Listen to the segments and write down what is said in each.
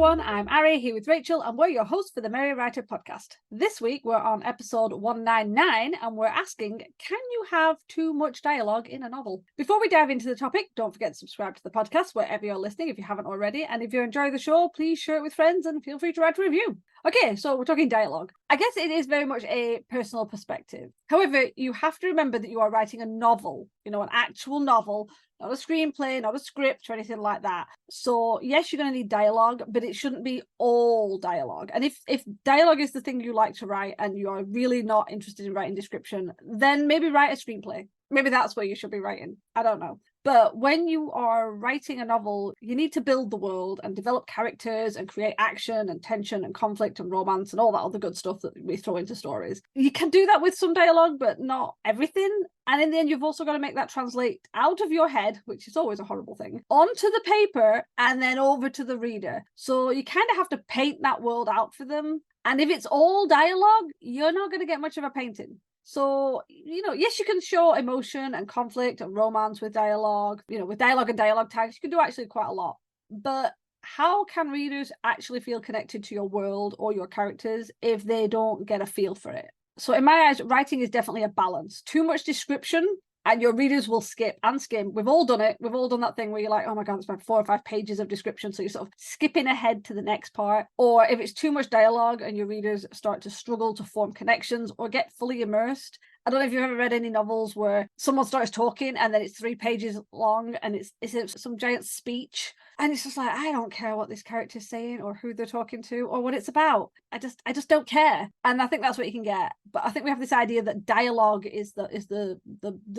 everyone, I'm Ari here with Rachel and we're your hosts for the Merry Writer podcast. This week we're on episode 199 and we're asking, can you have too much dialogue in a novel? Before we dive into the topic, don't forget to subscribe to the podcast wherever you're listening if you haven't already, and if you enjoy the show, please share it with friends and feel free to write a review. Okay, so we're talking dialogue. I guess it is very much a personal perspective. However, you have to remember that you are writing a novel, an actual novel, not a screenplay, not a script or anything like that. So yes, you're going to need dialogue, but it shouldn't be all dialogue. And if dialogue is the thing you like to write and you are really not interested in writing description, then maybe write a screenplay. Maybe that's where you should be writing. I don't know. But when you are writing a novel, you need to build the world and develop characters and create action and tension and conflict and romance and all that other good stuff that we throw into stories. You can do that with some dialogue, but not everything. And in the end, you've also got to make that translate out of your head, which is always a horrible thing, onto the paper and then over to the reader. So you kind of have to paint that world out for them. And if it's all dialogue, you're not going to get much of a painting. So, yes, you can show emotion and conflict and romance with dialogue, with dialogue and dialogue tags. You can do actually quite a lot. But how can readers actually feel connected to your world or your characters if they don't get a feel for it? So in my eyes, writing is definitely a balance. Too much description and your readers will skip and skim. We've all done it. We've all done that thing where you're like, oh my God, it's about 4 or 5 pages of description. So you're sort of skipping ahead to the next part. Or if it's too much dialogue and your readers start to struggle to form connections or get fully immersed. I don't know if you've ever read any novels where someone starts talking and then it's 3 pages long and it's some giant speech. And it's just like, I don't care what this character's saying or who they're talking to or what it's about. I just don't care. And I think that's what you can get. But I think we have this idea that dialogue is the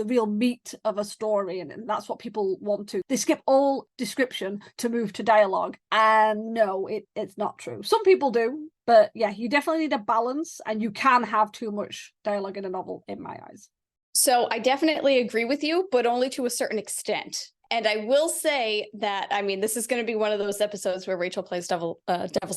real meat of a story, and that's what people want to. They skip all description to move to dialogue. And no, it's not true. Some people do. But yeah, you definitely need a balance, and you can have too much dialogue in a novel, in my eyes. So I definitely agree with you, but only to a certain extent. And I will say that, this is going to be one of those episodes where Rachel plays devil's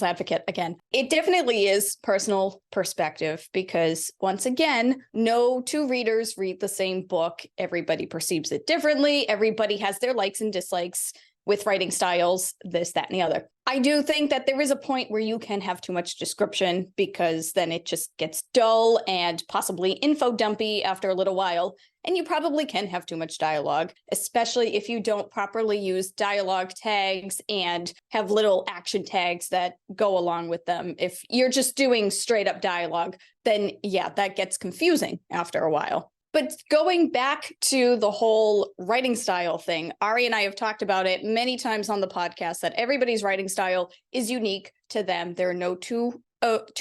advocate again. It definitely is personal perspective because, once again, no 2 readers read the same book. Everybody perceives it differently. Everybody has their likes and dislikes with writing styles, this, that, and the other. I do think that there is a point where you can have too much description because then it just gets dull and possibly info dumpy after a little while. And you probably can have too much dialogue, especially if you don't properly use dialogue tags and have little action tags that go along with them. If you're just doing straight up dialogue, then yeah, that gets confusing after a while. But going back to the whole writing style thing, Ari and I have talked about it many times on the podcast that everybody's writing style is unique to them. There are no two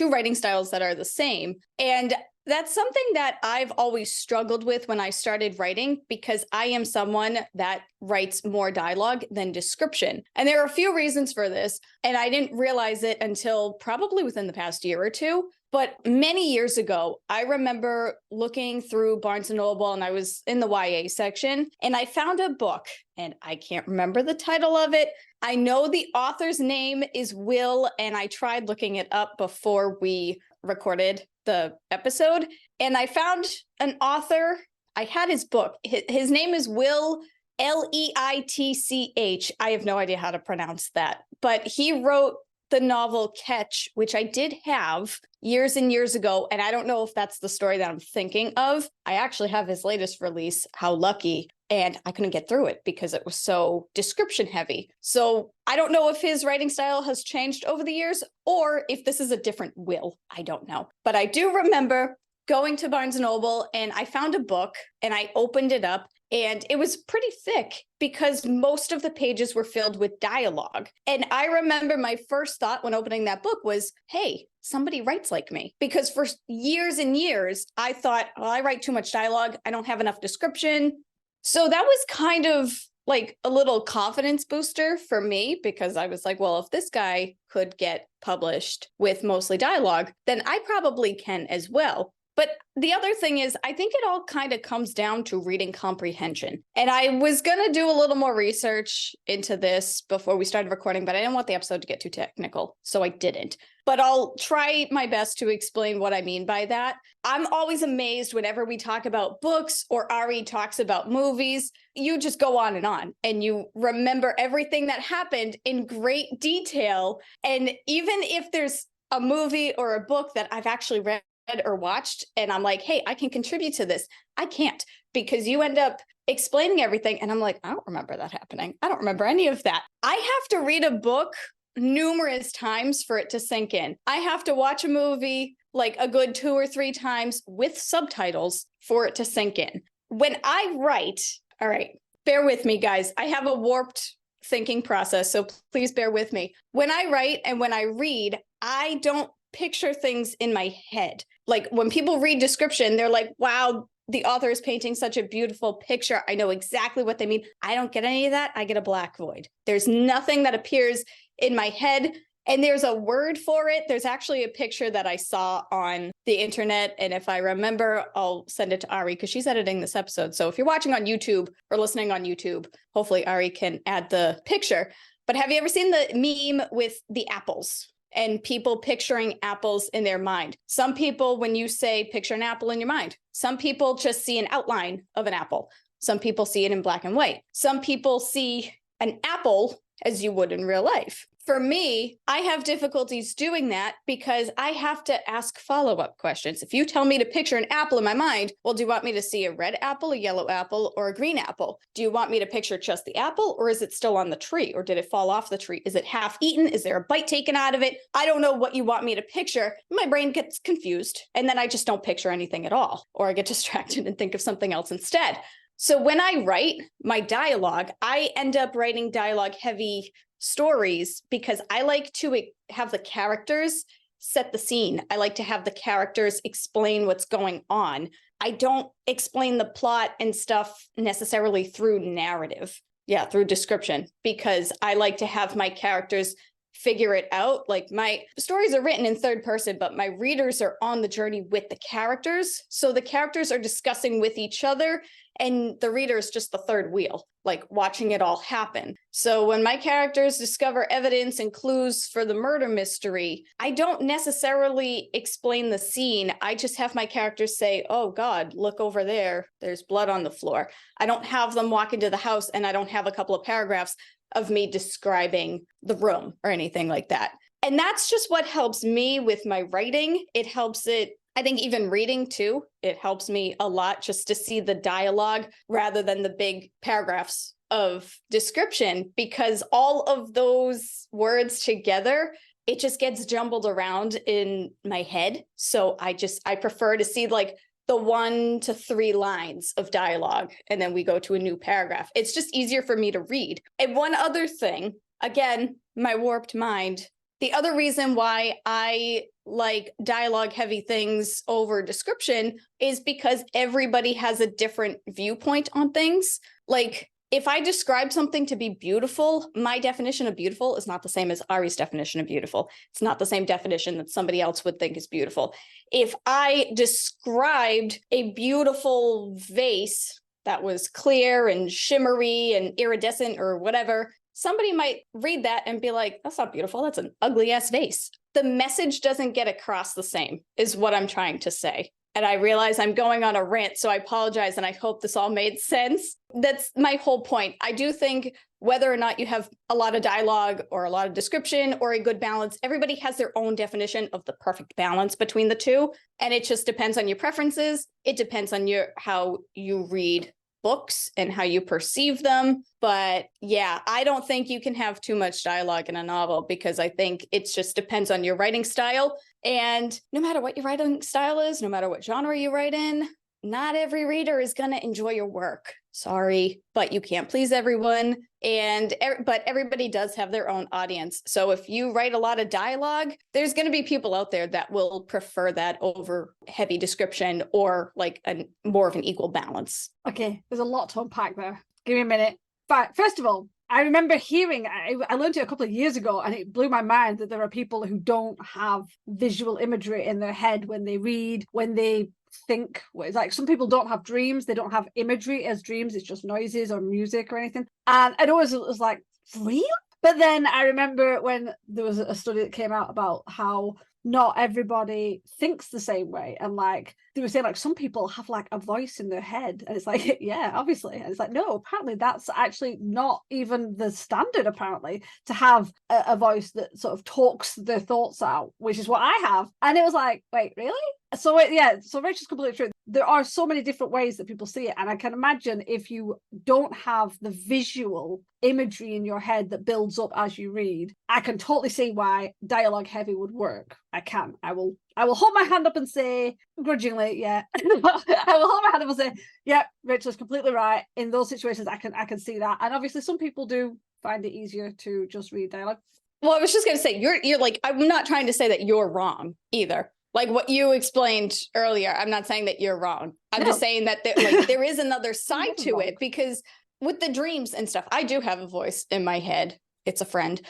writing styles that are the same. And that's something that I've always struggled with when I started writing because I am someone that writes more dialogue than description. And there are a few reasons for this. And I didn't realize it until probably within the past year or two. But many years ago, I remember looking through Barnes & Noble and I was in the YA section and I found a book and I can't remember the title of it. I know the author's name is Will, and I tried looking it up before we recorded the episode. And I found an author. I had his book. His name is Will, Leitch. I have no idea how to pronounce that. But he wrote the novel Catch, which I did have years and years ago. And I don't know if that's the story that I'm thinking of. I actually have his latest release, How Lucky. And I couldn't get through it because it was so description heavy. So I don't know if his writing style has changed over the years or if this is a different Will. I don't know. But I do remember going to Barnes & Noble and I found a book and I opened it up and it was pretty thick because most of the pages were filled with dialogue. And I remember my first thought when opening that book was, hey, somebody writes like me. Because for years and years, I thought, well, I write too much dialogue. I don't have enough description. So that was kind of like a little confidence booster for me because I was like, well, if this guy could get published with mostly dialogue, then I probably can as well. But the other thing is, I think it all kind of comes down to reading comprehension. And I was going to do a little more research into this before we started recording, but I didn't want the episode to get too technical, so I didn't. but I'll try my best to explain what I mean by that. I'm always amazed whenever we talk about books or Ari talks about movies. You just go on, and you remember everything that happened in great detail. And even if there's a movie or a book that I've actually read or watched, and I'm like, hey, I can contribute to this, I can't, because you end up explaining everything. And I'm like, I don't remember that happening. I don't remember any of that. I have to read a book numerous times for it to sink in. I have to watch a movie like a good 2 or 3 times with subtitles for it to sink in. When I write, all right, bear with me, guys. I have a warped thinking process, so please bear with me. When I write and when I read, I don't picture things in my head. Like when people read description, they're like, wow, the author is painting such a beautiful picture. I know exactly what they mean. I don't get any of that. I get a black void. There's nothing that appears in my head. And there's a word for it. There's actually a picture that I saw on the internet. And if I remember, I'll send it to Ari because she's editing this episode. So if you're watching on YouTube or listening on YouTube, hopefully Ari can add the picture. But have you ever seen the meme with the apples and people picturing apples in their mind? Some people, when you say picture an apple in your mind, some people just see an outline of an apple. Some people see it in black and white. Some people see an apple as you would in real life. For me, I have difficulties doing that because I have to ask follow-up questions. If you tell me to picture an apple in my mind, well, do you want me to see a red apple, a yellow apple, or a green apple? Do you want me to picture just the apple, or is it still on the tree, or did it fall off the tree? Is it half eaten? Is there a bite taken out of it? I don't know what you want me to picture. My brain gets confused, and then I just don't picture anything at all, or I get distracted and think of something else instead. So when I write my dialogue, I end up writing dialogue-heavy stories because I like to have the characters set the scene. I like to have the characters explain what's going on. I don't explain the plot and stuff necessarily through narrative. Yeah, through description, because I like to have my characters figure it out. Like my stories are written in third person, but my readers are on the journey with the characters. So the characters are discussing with each other, and the reader is just the third wheel, like watching it all happen. So when my characters discover evidence and clues for the murder mystery, I don't necessarily explain the scene. I just have my characters say, oh God, look over there. There's blood on the floor. I don't have them walk into the house, and I don't have a couple of paragraphs of me describing the room or anything like that. And that's just what helps me with my writing. It helps it, I think even reading too, it helps me a lot just to see the dialogue rather than the big paragraphs of description, because all of those words together, it just gets jumbled around in my head. So I prefer to see like the 1 to 3 lines of dialogue, and then we go to a new paragraph. It's just easier for me to read. And one other thing, again, my warped mind, the other reason why I like dialogue heavy things over description is because everybody has a different viewpoint on things. Like if I describe something to be beautiful, my definition of beautiful is not the same as Ari's definition of beautiful. It's not the same definition that somebody else would think is beautiful. If I described a beautiful vase that was clear and shimmery and iridescent or whatever, somebody might read that and be like, that's not beautiful. That's an ugly ass vase. The message doesn't get across the same, is what I'm trying to say. And I realize I'm going on a rant, so I apologize, and I hope this all made sense. That's my whole point. I do think whether or not you have a lot of dialogue or a lot of description or a good balance, everybody has their own definition of the perfect balance between the two. And it just depends on your preferences. It depends on how you read books and how you perceive them. But yeah, I don't think you can have too much dialogue in a novel, because I think it just depends on your writing style. And no matter what your writing style is, no matter what genre you write in, not every reader is going to enjoy your work. Sorry, but you can't please everyone. But everybody does have their own audience. So if you write a lot of dialogue, there's going to be people out there that will prefer that over heavy description or like more of an equal balance. Okay, there's a lot to unpack there. Give me a minute. But first of all, I remember hearing, I learned it a couple of years ago, and it blew my mind that there are people who don't have visual imagery in their head when they read, when they think. It's like some people don't have dreams, they don't have imagery as dreams, it's just noises or music or anything. And I always was like, real? But then I remember when there was a study that came out about how not everybody thinks the same way, and like they were saying, like some people have like a voice in their head, and it's like yeah, obviously, and it's like no, apparently that's actually not even the standard, apparently, to have a voice that sort of talks their thoughts out, which is what I have. And it was like, wait, really? So yeah, so Rachel's completely true. There are so many different ways that people see it, and I can imagine if you don't have the visual imagery in your head that builds up as you read, I can totally see why dialogue heavy would work. I will hold my hand up and say, grudgingly, yeah. I will hold my hand up and say, yeah, Rachel's completely right. In those situations, I can see that. And obviously some people do find it easier to just read dialogue. Well, I was just going to say, you're like, I'm not trying to say that you're wrong either. Like what you explained earlier, I'm not saying that you're wrong. I'm just saying that there is another side to it, because with the dreams and stuff, I do have a voice in my head. It's a friend.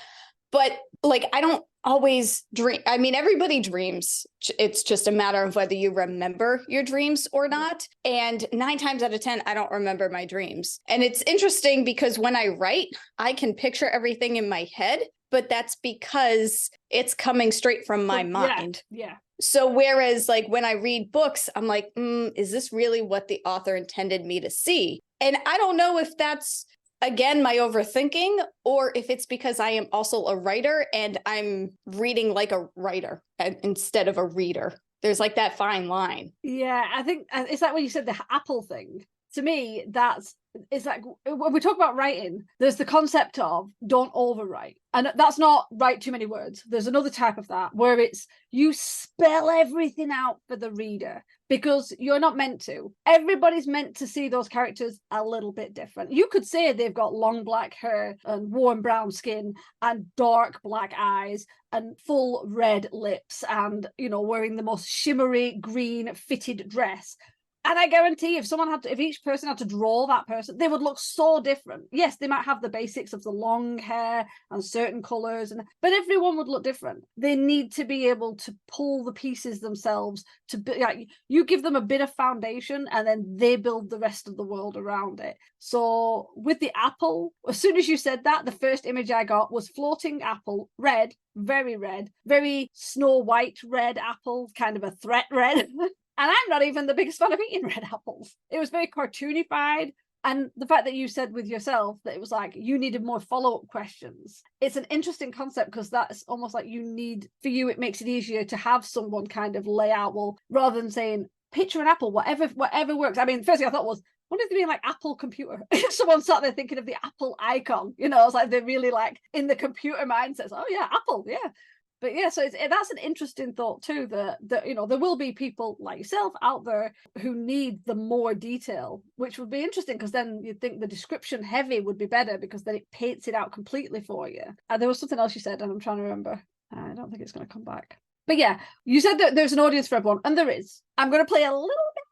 But like, I don't always dream. I mean, everybody dreams. It's just a matter of whether you remember your dreams or not. And 9 times out of 10, I don't remember my dreams. And it's interesting because when I write, I can picture everything in my head, but that's because it's coming straight from my mind. Yeah. So whereas like when I read books, I'm like, is this really what the author intended me to see? And I don't know if that's, again, my overthinking, or if it's because I am also a writer and I'm reading like a writer instead of a reader. There's like that fine line. Yeah, I think it's like when you said the Apple thing. To me, it's like when we talk about writing, there's the concept of don't overwrite. And that's not write too many words. There's another type of that where it's you spell everything out for the reader, because you're not meant to. Everybody's meant to see those characters a little bit different. You could say they've got long black hair and warm brown skin and dark black eyes and full red lips and, wearing the most shimmery green fitted dress. And I guarantee if each person had to draw that person, they would look so different. Yes, they might have the basics of the long hair and certain colors, but everyone would look different. They need to be able to pull the pieces themselves you give them a bit of foundation and then they build the rest of the world around it. So with the apple, as soon as you said that, the first image I got was floating apple, red, very Snow White red apple, kind of a threat red. And I'm not even the biggest fan of eating red apples. It was very cartoonified. And the fact that you said with yourself that it was like you needed more follow-up questions. It's an interesting concept, because that's almost like it makes it easier to have someone kind of lay out, well, rather than saying, picture an apple, whatever works. I mean, the first thing I thought was, what if they mean like Apple computer? Someone sat there thinking of the Apple icon, it's like they're really like in the computer mindsets. Oh yeah, Apple, yeah. But yeah, so that's an interesting thought too, that there will be people like yourself out there who need the more detail, which would be interesting, because then you'd think the description heavy would be better, because then it paints it out completely for you. There was something else you said and I'm trying to remember. I don't think it's going to come back. But yeah, you said that there's an audience for everyone, and there is. I'm going to play a little bit.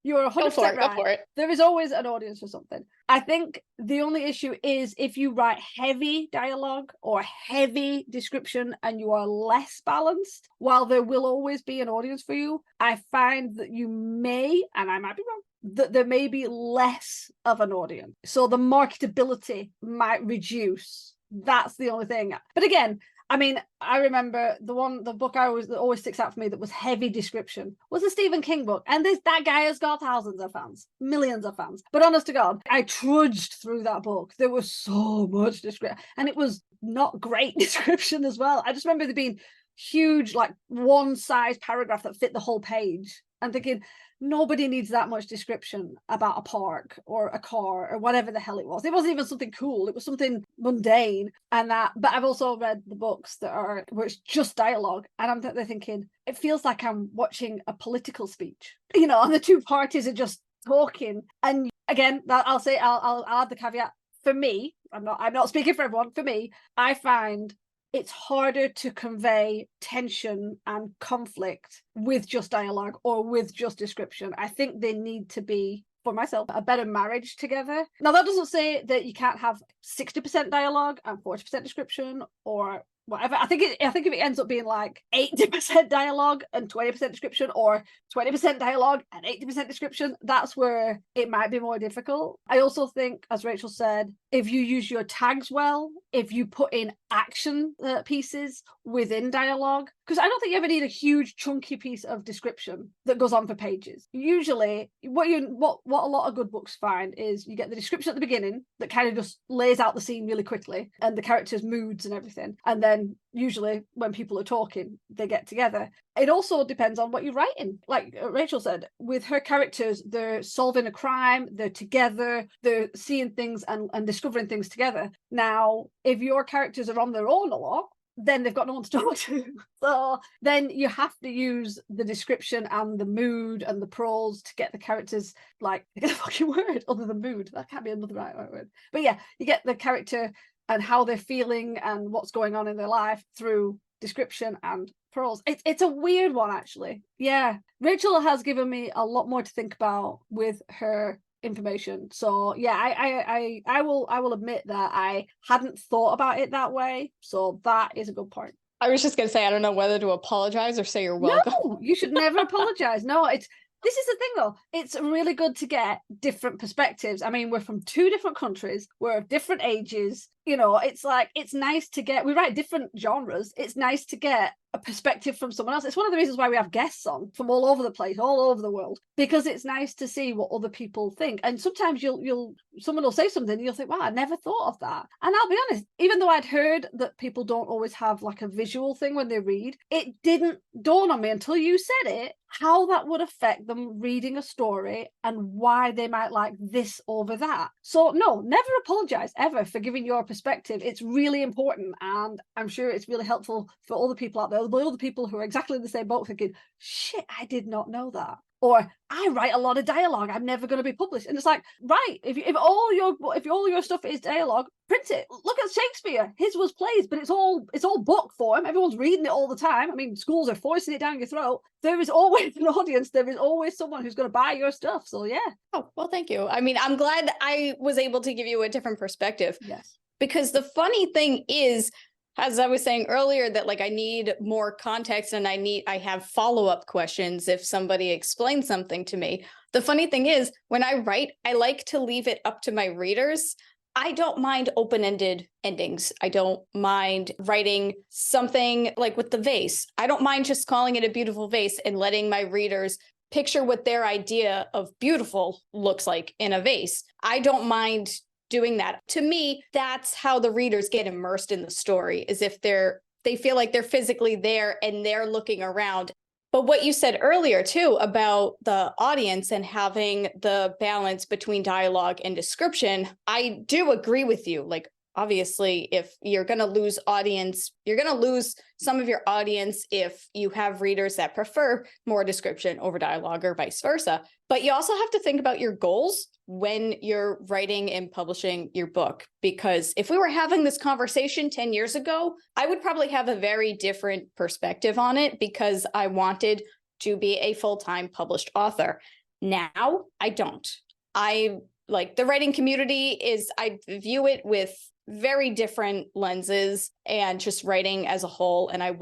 You're 100% right. Go for it. There is always an audience for something. I think the only issue is if you write heavy dialogue or heavy description and you are less balanced, while there will always be an audience for you, I find that you may, and I might be wrong, that there may be less of an audience. So the marketability might reduce. That's the only thing. But again, I mean, I remember the book that always sticks out for me that was heavy description was a Stephen King book. And that guy has got thousands of fans, millions of fans. But honest to God, I trudged through that book. There was so much description, and it was not great description as well. I just remember there being huge, like one size paragraph that fit the whole page. And thinking, nobody needs that much description about a park or a car or whatever the hell it was. It wasn't even something cool. It was something mundane. But I've also read the books where it's just dialogue, and I'm there thinking, it feels like I'm watching a political speech, and the two parties are just talking. And again, I'll add the caveat. For me, I'm not speaking for everyone. For me, I find it's harder to convey tension and conflict with just dialogue or with just description. I think they need to be, for myself, a better marriage together. Now, that doesn't say that you can't have 60% dialogue and 40% description, or whatever. I think if it ends up being like 80% dialogue and 20% description, or 20% dialogue and 80% description, that's where it might be more difficult. I also think, as Rachel said, if you use your tags well, if you put in action pieces within dialogue, because I don't think you ever need a huge chunky piece of description that goes on for pages. Usually what a lot of good books find is you get the description at the beginning that kind of just lays out the scene really quickly and the characters' moods and everything, and then usually when people are talking they get together. It also depends on what you're writing. Like Rachel said, with her characters, they're solving a crime, they're together, they're seeing things and discovering things together. Now if your characters are on their own a lot, then they've got no one to talk to. So then you have to use the description and the mood and the prose to get the characters, like, I get a fucking word other than mood. That can't be another right word. But yeah, you get the character and how they're feeling and what's going on in their life through description and prose. It's a weird one, actually. Yeah. Rachel has given me a lot more to think about with her information. So yeah, I will admit that I hadn't thought about it that way. So that is a good point. I was just gonna say, I don't know whether to apologize or say you're welcome. No, you should never apologize. No, this is the thing though. It's really good to get different perspectives. I mean, we're from 2 different countries, we're of different ages. You know, it's like, it's nice to get, we write different genres. It's nice to get a perspective from someone else. It's one of the reasons why we have guests on from all over the place, all over the world, because it's nice to see what other people think. And sometimes someone will say something and you'll think, wow, I never thought of that. And I'll be honest, even though I'd heard that people don't always have like a visual thing when they read, it didn't dawn on me until you said it, how that would affect them reading a story and why they might like this over that. So no, never apologize ever for giving your perspective. It's really important, and I'm sure it's really helpful for other people out there, other people who are exactly in the same boat, thinking, shit, I did not know that. Or I write a lot of dialogue, I'm never going to be published. And it's like, right, if all your stuff is dialogue, print it. Look at Shakespeare, his was plays, but it's all book form. Everyone's reading it all the time. I mean, schools are forcing it down your throat. There is always an audience, there is always someone who's going to buy your stuff. So yeah. Oh, well, thank you. I mean, I'm glad I was able to give you a different perspective. Yes. Because the funny thing is, as I was saying earlier, that like I need more context and I have follow-up questions if somebody explains something to me. The funny thing is, when I write, I like to leave it up to my readers. I don't mind open-ended endings. I don't mind writing something like with the vase. I don't mind just calling it a beautiful vase and letting my readers picture what their idea of beautiful looks like in a vase. I don't mind doing that. To me, that's how the readers get immersed in the story, is if they feel like they're physically there and they're looking around. But what you said earlier too about the audience and having the balance between dialogue and description, I do agree with you. Like, obviously, if you're going to lose audience, you're going to lose some of your audience if you have readers that prefer more description over dialogue or vice versa. But you also have to think about your goals when you're writing and publishing your book. Because if we were having this conversation 10 years ago, I would probably have a very different perspective on it because I wanted to be a full-time published author. Now, I don't. I like the writing community I view it with very different lenses and just writing as a whole. And I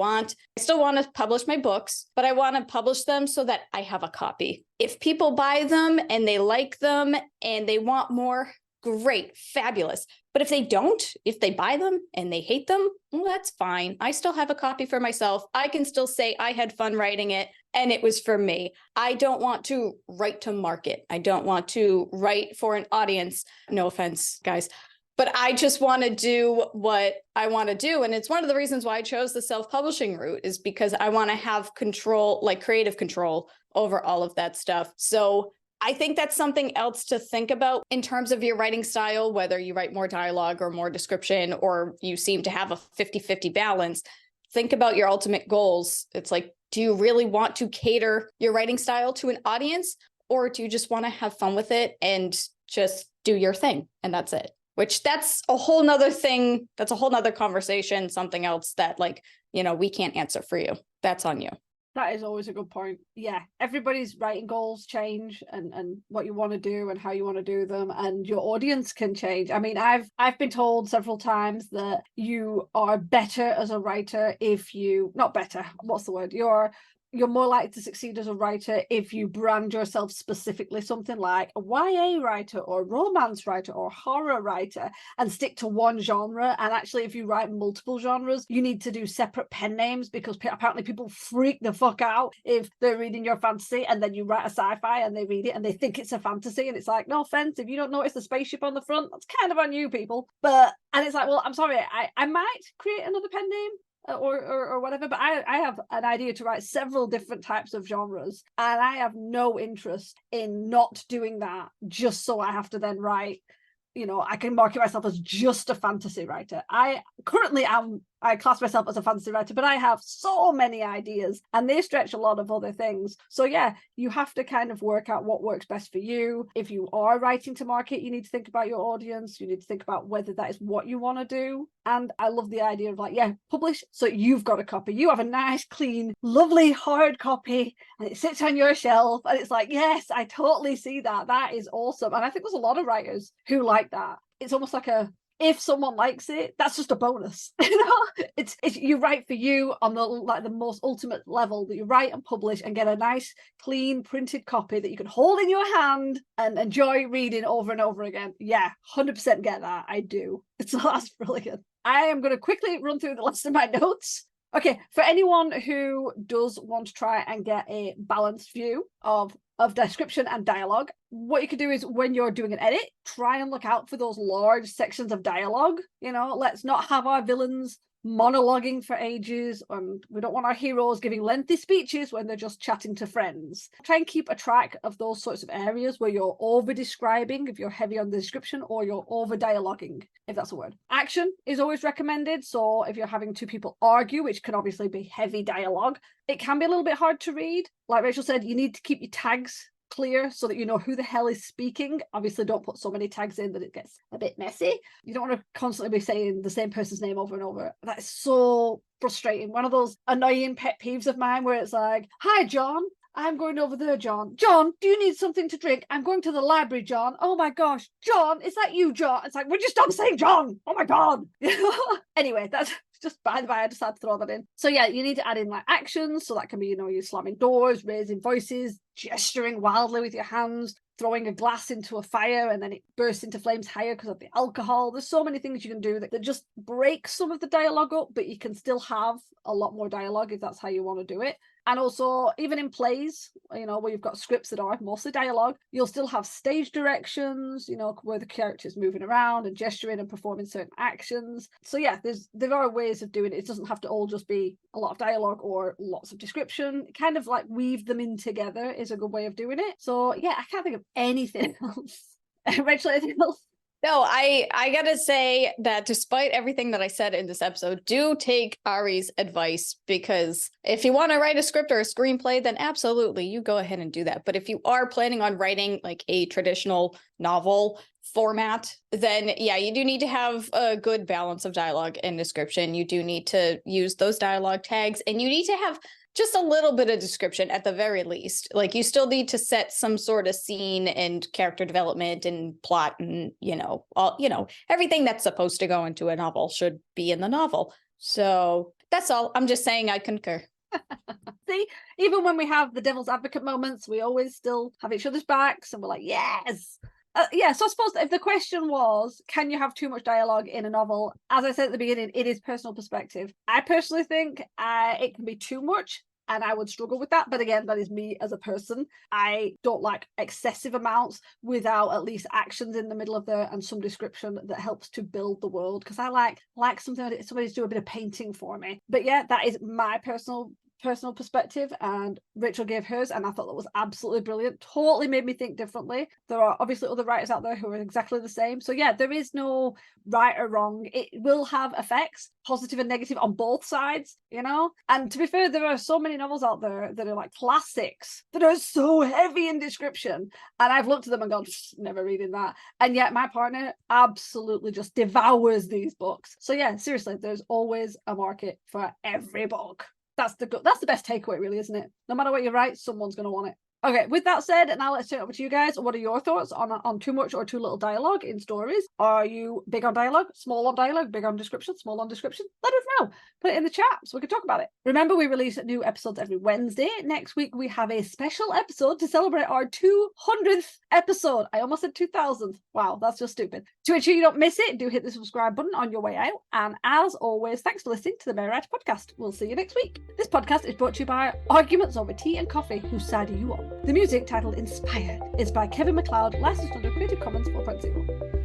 still want to publish my books, but I want to publish them so that I have a copy. If people buy them and they like them and they want more, great, fabulous. But if they don't, if they buy them and they hate them, well, that's fine. I still have a copy for myself. I can still say I had fun writing it and it was for me. I don't want to write to market. I don't want to write for an audience. No offense, guys. But I just want to do what I want to do. And it's one of the reasons why I chose the self-publishing route, is because I want to have control, like creative control over all of that stuff. So I think that's something else to think about in terms of your writing style, whether you write more dialogue or more description, or you seem to have a 50-50 balance. Think about your ultimate goals. It's like, do you really want to cater your writing style to an audience, or do you just want to have fun with it and just do your thing? And that's it. Which that's a whole nother thing. That's a whole nother conversation, something else that we can't answer for you. That's on you. That is always a good point. Yeah, everybody's writing goals change, and what you want to do and how you want to do them, and your audience can change. I mean, I've been told several times that you are better as a writer if you, not better, what's the word? You're more likely to succeed as a writer if you brand yourself specifically something like a YA writer or romance writer or horror writer, and stick to one genre. And actually, if you write multiple genres, you need to do separate pen names, because apparently people freak the fuck out if they're reading your fantasy and then you write a sci-fi and they read it and they think it's a fantasy, and it's like, no offense, if you don't notice the spaceship on the front, that's kind of on you, people. And it's like, well, I'm sorry, I might create another pen name or whatever, but I have an idea to write several different types of genres, and I have no interest in not doing that just so I have to then write, I can market myself as just a fantasy writer. I class myself as a fantasy writer, but I have so many ideas and they stretch a lot of other things. So yeah, you have to kind of work out what works best for you. If you are writing to market, you need to think about your audience. You need to think about whether that is what you want to do. And I love the idea of like, yeah, publish so you've got a copy. You have a nice, clean, lovely hard copy and it sits on your shelf. And it's like, yes, I totally see that. That is awesome. And I think there's a lot of writers who like that. It's almost like if someone likes it, that's just a bonus. It's you write for you on the most ultimate level, that you write and publish and get a nice clean printed copy that you can hold in your hand and enjoy reading over and over again. Yeah, 100% get that. I do. That's brilliant. I am going to quickly run through the last of my notes. Okay, for anyone who does want to try and get a balanced view of description and dialogue, what you could do is when you're doing an edit, try and look out for those large sections of dialogue. Let's not have our villains monologuing for ages, and we don't want our heroes giving lengthy speeches when they're just chatting to friends. Try and keep a track of those sorts of areas where you're over describing, if you're heavy on the description, or you're over dialoguing, if that's a word. Action is always recommended. So if you're having two people argue, which can obviously be heavy dialogue, it can be a little bit hard to read. Like Rachel said, you need to keep your tags clear so that you know who the hell is speaking. Obviously, don't put so many tags in that it gets a bit messy. You don't want to constantly be saying the same person's name over and over. That is so frustrating. One of those annoying pet peeves of mine where it's like, hi, John. I'm going over there, John. John, do you need something to drink? I'm going to the library, John. Oh my gosh, John, is that you, John? It's like, would you stop saying John? Oh my God. Anyway, that's just by the way, I just had to throw that in. So yeah, you need to add in like actions. So that can be, you slamming doors, raising voices, gesturing wildly with your hands, throwing a glass into a fire and then it bursts into flames higher because of the alcohol. There's so many things you can do that just break some of the dialogue up, but you can still have a lot more dialogue if that's how you want to do it. And also, even in plays, where you've got scripts that are mostly dialogue, you'll still have stage directions, where the character's moving around and gesturing and performing certain actions. So yeah, there are ways of doing it. It doesn't have to all just be a lot of dialogue or lots of description. Kind of like weave them in together is a good way of doing it. So yeah, I can't think of anything else. Rachel, anything else? No, I gotta say that despite everything that I said in this episode, do take Ari's advice, because if you want to write a script or a screenplay, then absolutely, you go ahead and do that. But if you are planning on writing like a traditional novel format, then yeah, you do need to have a good balance of dialogue and description. You do need to use those dialogue tags, and you need to have just a little bit of description at the very least. Like, you still need to set some sort of scene and character development and plot and, everything that's supposed to go into a novel should be in the novel. So that's all. I'm just saying I concur. See, even when we have the devil's advocate moments, we always still have each other's backs and we're like, yes. So I suppose if the question was, can you have too much dialogue in a novel? As I said at the beginning, it is personal perspective. I personally think it can be too much, and I would struggle with that. But again, that is me as a person. I don't like excessive amounts without at least actions in the middle of there and some description that helps to build the world. Because I like somebody's do a bit of painting for me. But yeah, that is my personal perspective, and Rachel gave hers, and I thought that was absolutely brilliant. Totally made me think differently. There are obviously other writers out there who are exactly the same. So yeah, there is no right or wrong. It will have effects, positive and negative, on both sides, And to be fair, there are so many novels out there that are like classics that are so heavy in description, and I've looked at them and gone, never reading that. And yet my partner absolutely just devours these books. So yeah, seriously, there's always a market for every book. That's the best takeaway, really, isn't it? No matter what you write, someone's going to want it. Okay, with that said, now let's turn it over to you guys. What are your thoughts on too much or too little dialogue in stories? Are you big on dialogue, small on dialogue, big on description, small on description? Let us know. Put it in the chat so we can talk about it. Remember, we release new episodes every Wednesday. Next week, we have a special episode to celebrate our 200th episode. I almost said 2000th. Wow, that's just stupid. To ensure you don't miss it, do hit the subscribe button on your way out. And as always, thanks for listening to the Mary Writer Podcast. We'll see you next week. This podcast is brought to you by Arguments Over Tea and Coffee. Whose side are you on? The music, titled Inspired, is by Kevin MacLeod, licensed under Creative Commons 4.0.